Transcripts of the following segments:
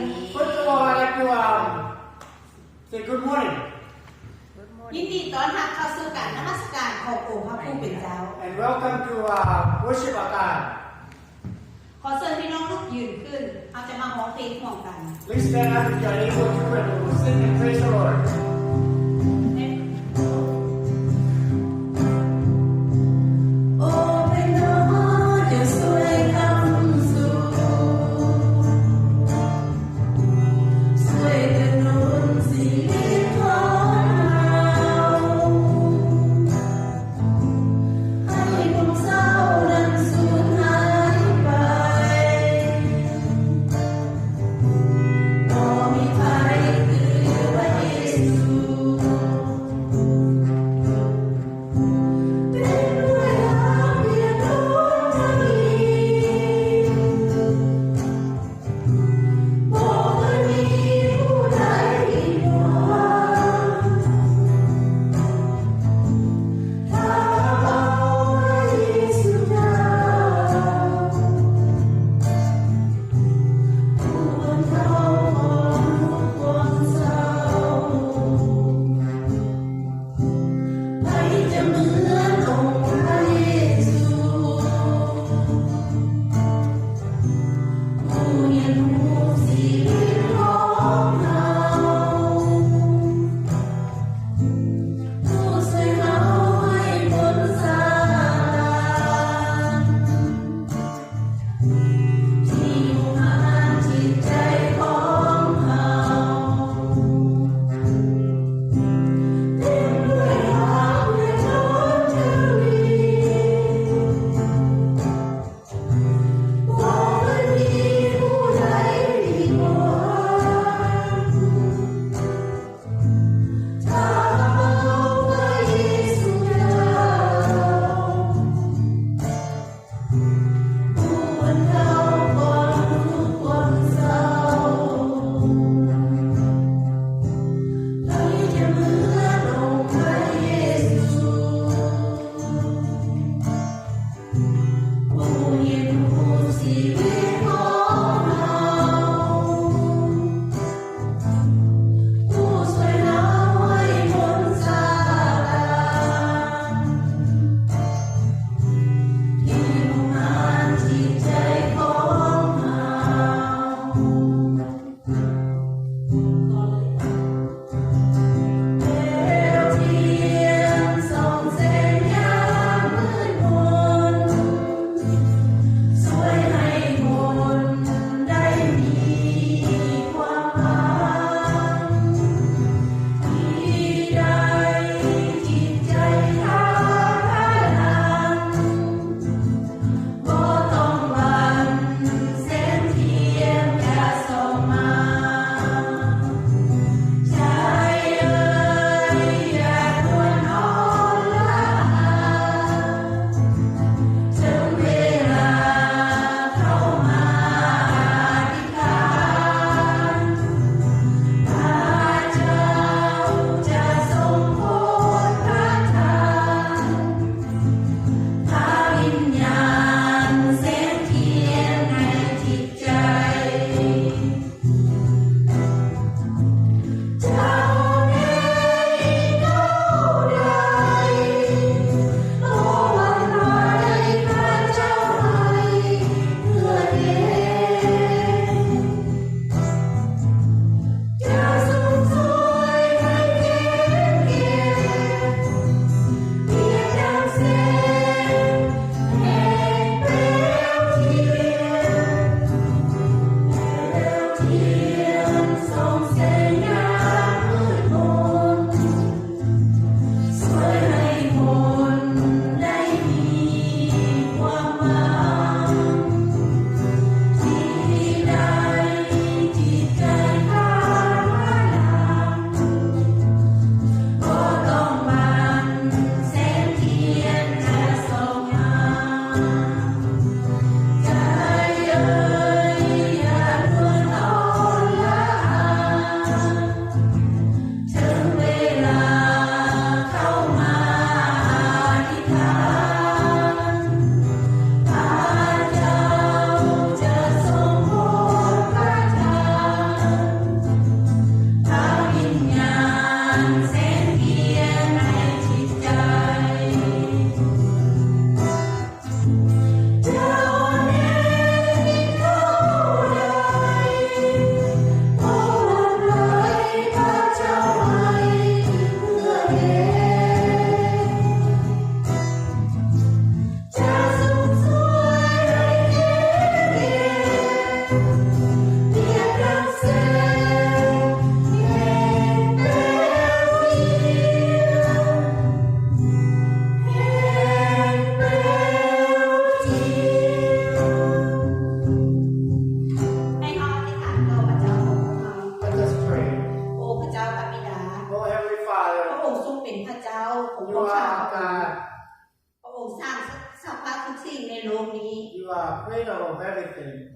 ดี First of all, I'd like to say good morning ยินดีต้อนรับเข้าสู่การนมัสการขององค์พระผู้เป็นเจ้า and welcome to worship our God. ขอเชิญพี่น้องลุกยืนขึ้นเราจะมาร้องเพลงร่วมกัน Please stand up if you are able to and we will sing and praise the Lord. Oh,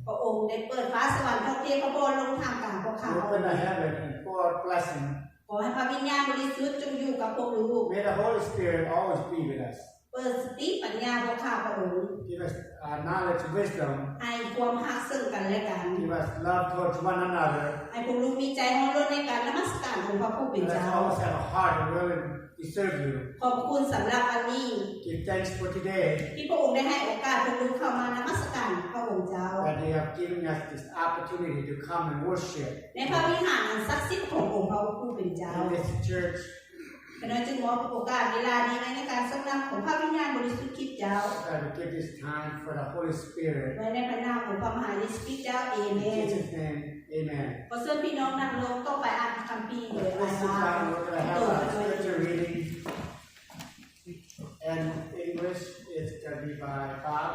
พระองค์ได้เปิดฟ้าสวรรค์ทอดเทพระพรลงทางกลางพวกเขา Open the heaven and pour out blessing. ขอให้พระวิญญาณบริสุทธิ์จงอยู่กับพวกลูก May the Holy Spirit always be with us. เปิดสติปัญญาพวกข้าพระองค์ Give us knowledge, wisdom. ให้ความหักซึ่งกันและกัน Give us love towards one another. ให้พวกลูกมีใจของล้นในการนมัสการของพระผู้เป็น Let us เจ้า always have a heart and willing to serve you. ขอบคุณสำหรับวันนี้ Give thanks for today ที่พระองค์ได้ให้โอกาสพวกลูกเข้ามานมัสการพระองค์เจ้า that you have given us this opportunity to come and worship ในพระวิหารอันศักดิ์สิทธิ์ขององค์พระผู้เป็นเจ้า in this church. ขณะจึงมอบโอกาสเวลานี้ในการทรงนำของพระวิญญาณบริสุทธิ์คริสต์เจ้า That we give this time for the Holy Spirit. ไว้ในพระนามของพระมหาเยซูคริสต์เจ้าเอเม In น Jesus' name, amen. ขอเชิญพี่น้องนั่งลงต้องไปอ่านคัมภีร์เลยอ่าน Let's sit มา down. We're going to ตัว have ไป a ด้วย scripture reading. And English is going to be by Bob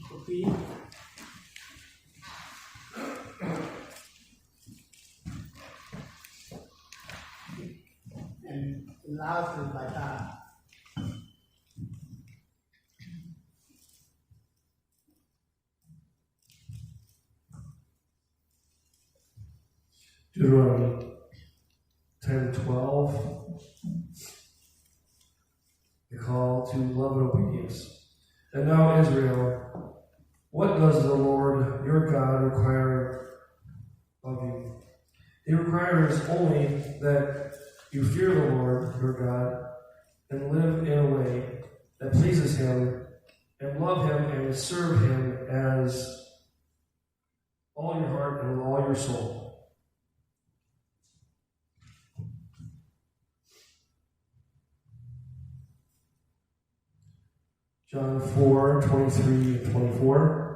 Kupi. And Laos is by Bob. Deuteronomy 10:12, the call to love and obedience. And now, Israel, what does the Lord your God require of you? He requires only that you fear the Lord your God and live in a way that pleases Him and love Him and serve Him as all your heart and with all your soul. John 4:23-24.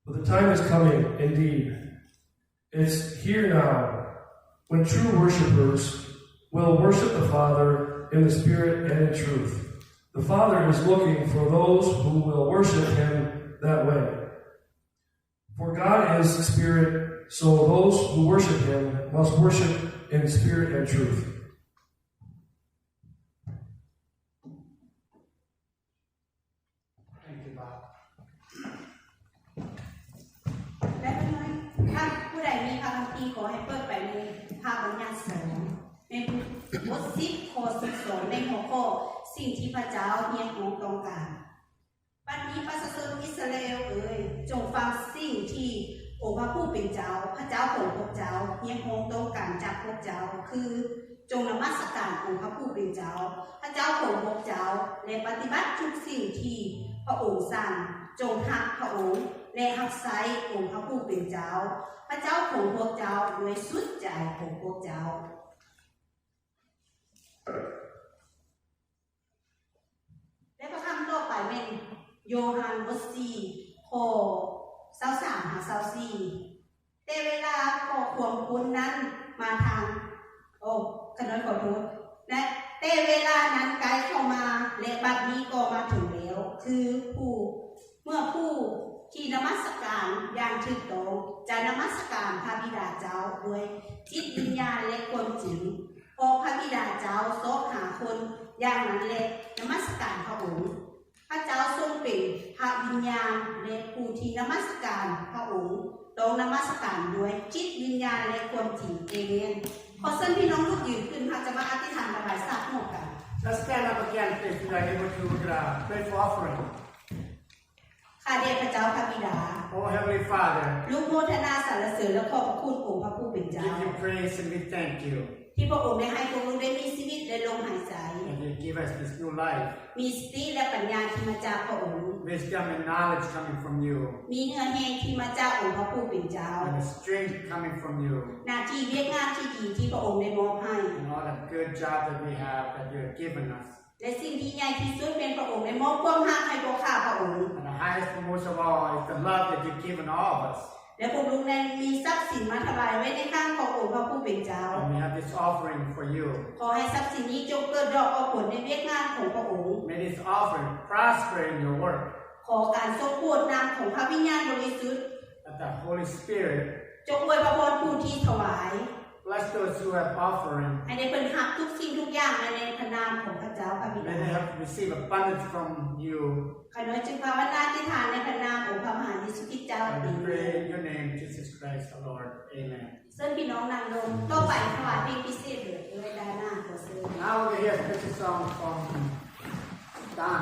But the time is coming, indeed. It's here now, when true worshipers will worship the Father in the Spirit and in truth. The Father is looking for those who will worship Him that way. For God is Spirit, so those who worship Him must worship in spirit and truth. Thank you, Bob. และถ้าผู้ใดมีพระคัมภีร์ขอให้เปิดไปในภาพบัญญัติ2ในบท10ข้อ12ในหัวข้อสิ่งที่พระเจ้าเรียกร้องต้องการบัดนี้ประชาชนอิสราเอลเอ๋ยจงฟังสิ่งที่องค์พระผู้เป็นเจ้าพระเจ้าของพวกเจ้าเรียกร้องต้องการจากพวกเจ้าคือจงนมัสการองค์พระผู้เป็นเจ้าพระเจ้าของพวกเจ้าและปฏิบัติทุกสิ่งที่พระองค์สั่งจงหักพระองค์และหักไซองค์พระผู้เป็นเจ้าพระเจ้าของพวกเจ้าด้วยสุดใจของพวกเจ้าและพระคำต่อไปเป็นโยฮันบท4ข้อ23หา24แต่เวลาขอความคุณนั้นมาทางขอโทษและแต่เวลานั้นใกล้เข้ามาและบัดนี้ก็มาถึงแล้วคือเมื่อผู้ที่นมัสการอย่างถูกต้องจะนมัสการพระบิดาเจ้าด้วยจิตวิญญาณและความจริงพอพระบิดาเจ้าซอกหาคนอย่างนั้นและนมัสการพระองค์พระเจ้าทรงเป็นพระวิญญาณและผู้ที่นมัสการพระองค์ต้องนมัสการด้วยจิตวิญญาณและความจริงเอเมนขอเชิญพี่น้องทุกยืนขึ้นค่ะจะมาอธิษฐานถวายทรัพย์หมดกัน Let's stand up again if you are able to pray for offering. ข้าเดชพระเจ้าพระบิดา Oh, Heavenly Father, ลูกโมทนาสรรเสริญและขอบคุณองค์พระผู้เป็นเจ้า give you praise and we thank you. ที่พระองค์ได้ให้พวกลูกได้มีชีวิตและลมหายใจ And you give us this new life. มีสติและปัญญาที่มาจากพระองค์ Wisdom and knowledge coming from you. มีเนื้อแห้งที่มาจากองค์พระผู้เป็นเจ้า And the strength coming from you. หน้าที่เวียกงานที่ดีที่พระองค์ได้มอบให้ And all the good job that we have that you have given us. และสิ่งที่ใหญ่ที่สุดเป็นพระองค์ได้มอบความรักให้พวกข้าพระองค์ And the highest and most of all is the love that you've given all of us. และพวกลูกได้มีทรัพย์สินมาถวายไว้ในข้างขององค์พระผู้เป็นเจ้า And we have this offering for you. ขอให้ทรัพย์สินนี้จงเกิดดอกออกผลในเวียกงานของพระองค์ May this offering prosper in your work. ขอการทรงโปรดนำของพระวิญญาณบริสุทธิ์ That the Holy Spirit จงอวยพรผู้ที่ถวาย Bless those who have offering. ให้ได้เพิ่นรับทุกสิ่งทุกอย่างในพระนามของพระเจ้าพระบิ May ดา they have received abundance from you. ขอน้อยจึงภาวนาอธิษฐานในพระนามของพระมหาดิสุกิจเจ้า And ดี we pray in your name, Jesus Christ, the Lord. Amen. เชิญพี่น้องนางลงต่อไปถวายเพลงพิเศษเลยด้วยด้านหน้าขอเชิญ Now we hear a special song from Don.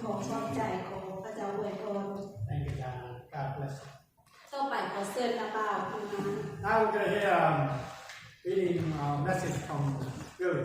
ขอชอบใจของพระเจ้าอวยพร Thank you, Don. God bless you. ต่อไปขอเชิญนาบ่าวคุณมา Now we're going to hear reading a message from Billy.